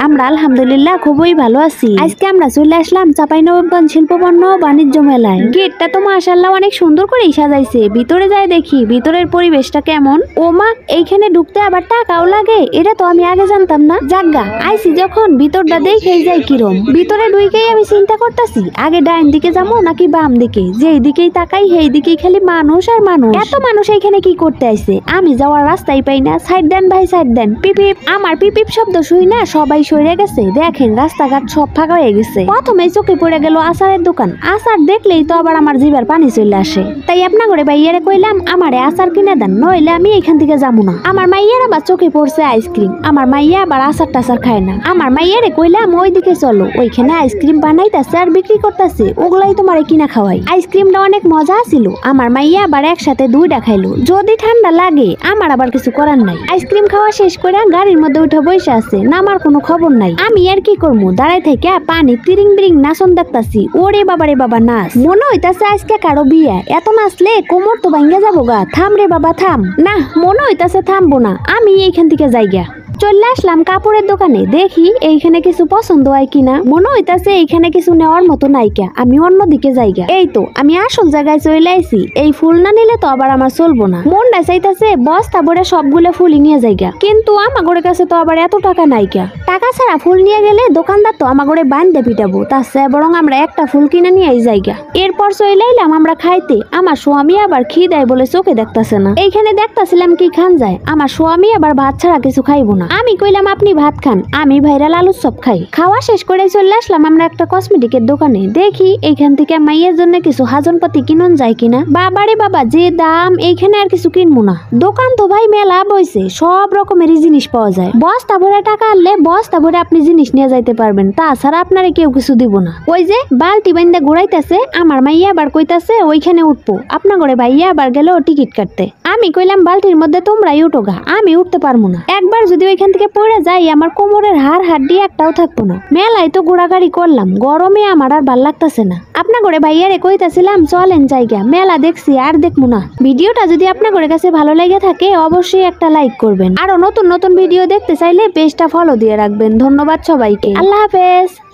আমরা আলহামদুলিল্লাহ খুবই ভালো আছি। আজকে আমরা চলে আসলাম চাঁপাইনবাবগঞ্জ শিল্পপণ্য বাণিজ্য মেলায়। গেটটা তো মাশাআল্লাহ অনেক সুন্দর করে সাজাইছে। ভিতরে যাই দেখি ভিতরের পরিবেশটা কেমন। ও মা, এইখানে ঢুকতে আবার টাকাও লাগে? এটা তো আমি আগে জানতাম না। জাগা আইছি যখন ভিতরটা দেখেই যাই কিরম। ভিতরে ঢুকেই আমি চিন্তা করতেছি আগে ডাইন দিকে যাবো নাকি বাম দিকে। যেই দিকেই তাকাই সেই দিকেই খালি মানুষ আর মানুষ। এত মানুষ এইখানে কি করতে আইছে? আমি যাওয়ার রাস্তাই পাই না। সাইড দেন ভাই, সাইড দেন। পিপিপ। আমার পিপিপ শব্দ শুই না সবাই সরে গেছে। দেখেন রাস্তাঘাট সব ফাঁকা হয়ে গেছে। প্রথমেই চোখে পড়ে গেল আচারের দোকান। আচার দেখলেই তো আবার আমার জিভার পানি চলে আসে। তাই আপনা করে ভাইয়ারে কইলাম আমারে আচার কিনে দেন, নইলে আমি এখান থেকে যাবো না। আমার মাইয়ার আবার চোখে পড়ছে আইসক্রিম। আমার মাইয়া আবার আচার টাচার খায় না। আমার মাইয়ারে কইলাম ওই দিকে চলো, ওইখানে আইসক্রিম বানাইতেছে আর বিক্রি করতেছে, ওগুলাই তোমারে কিনা খাওয়াই। আইসক্রিমটা অনেক মজা ছিল। আমার মাইয়া আবার একসাথে দুইটা খাইলো। যদি ঠান্ডা লাগে আমার আবার কিছু করার নাই। আইসক্রিম খাওয়া শেষ করে গাড়ির মধ্যে উঠে বসে আছে, নামার কোনো খবর নাই। আমি আর কি করবো, দাঁড়ায় থেকে পানি তিরিং বিরিং নাচন দেখতাছি। ওরে বাবারে বাবা নাচ, মনে হইতাছে আজকে কারো বিয়ে। এত নাচলে কোমর তো ভাঙ্গা যাবো গা। থাম রে বাবা থাম। না, মনে হইতাছে থামবো না, আমি এইখান থেকে যাইগা। চলে আসলাম কাপড়ের দোকানে। দেখি এইখানে কিছু পছন্দ হয় কিনা। মনে হইতাছে এইখানে কিছু নেওয়ার মতো নাইকা। আমি অন্যদিকে যাইগা। এই তো আমি আসল জায়গায় চলে আইছি। এই ফুল না নিলে তো আবার আমার চলবো না। মনটা চাইতাছে বস্তা ভরে সবগুলো ফুলই নিয়ে যাইগা, কিন্তু আমার কাছে তো আবার এত টাকা নাইকা। টাকা ছাড়া ফুল নিয়ে গেলে দোকানদার তো আমার বান্ধে পিটাবো। তার চেয়ে বরং আমরা একটা ফুল কিনে নিয়ে যাইগা। এরপর চলে আইলাম আমরা খাইতে। আমার স্বামী আবার খিদায় বলে চোখে দেখতাছে না। এইখানে দেখতাছিলাম কি খান যায়। আমার স্বামী আবার ভাত ছাড়া কিছু খাইবো না। আমি কইলাম আপনি ভাত খান, আমি ভাইরাল আলুর চপ খাই। খাওয়া শেষ করে চলে আসলাম আমরা একটা কসমেটিকের দোকানে। দেখি এইখান থেকে মাইয়ের জন্য কিছু হাজনপাতি কিনন যায় কিনা। বাবারে বাবা যে দাম, এইখানে আর কিছু কিনবো না। দোকান তো ভাই মেলা বইছে, সব রকমেরই জিনিস পাওয়া যায়। বস্তা ভরে টাকা আনলে বস্তা ভরে আপনি জিনিস নিয়ে যাইতে পারবেন, তাছাড়া আপনারে কেউ কিছু দিব না। ওই যে বালতি বাইন্দা ঘুরাইতেছে, আমার মাইয়া আবার কইতাছে ওইখানে উঠবো। আপনা করে ভাইয়া আবার গেল টিকিট কাটতে। আমি কইলাম বালতির মধ্যে তোমরাই উঠো গা, আমি উঠতে পারবো না। একবার যদি ওইখান থেকে পড়ে যাই আমার কোমরের হাড় হাড্ডি একটাও থাকবো না। মেলায় তো ঘোরাঘুরি করলাম, গরমে আমার আর ভাল লাগতেছে না। আপনা করে ভাইয়ারে কইতাছিলাম চলেন জায়গা, মেলা দেখছি আর দেখবো না। ভিডিওটা যদি আপনার কাছে ভালো লেগে থাকে অবশ্যই একটা লাইক করবেন। আরো নতুন নতুন ভিডিও দেখতে চাইলে পেজটা ফলো দিয়ে রাখবেন। ধন্যবাদ সবাইকে। আল্লাহ হাফেজ।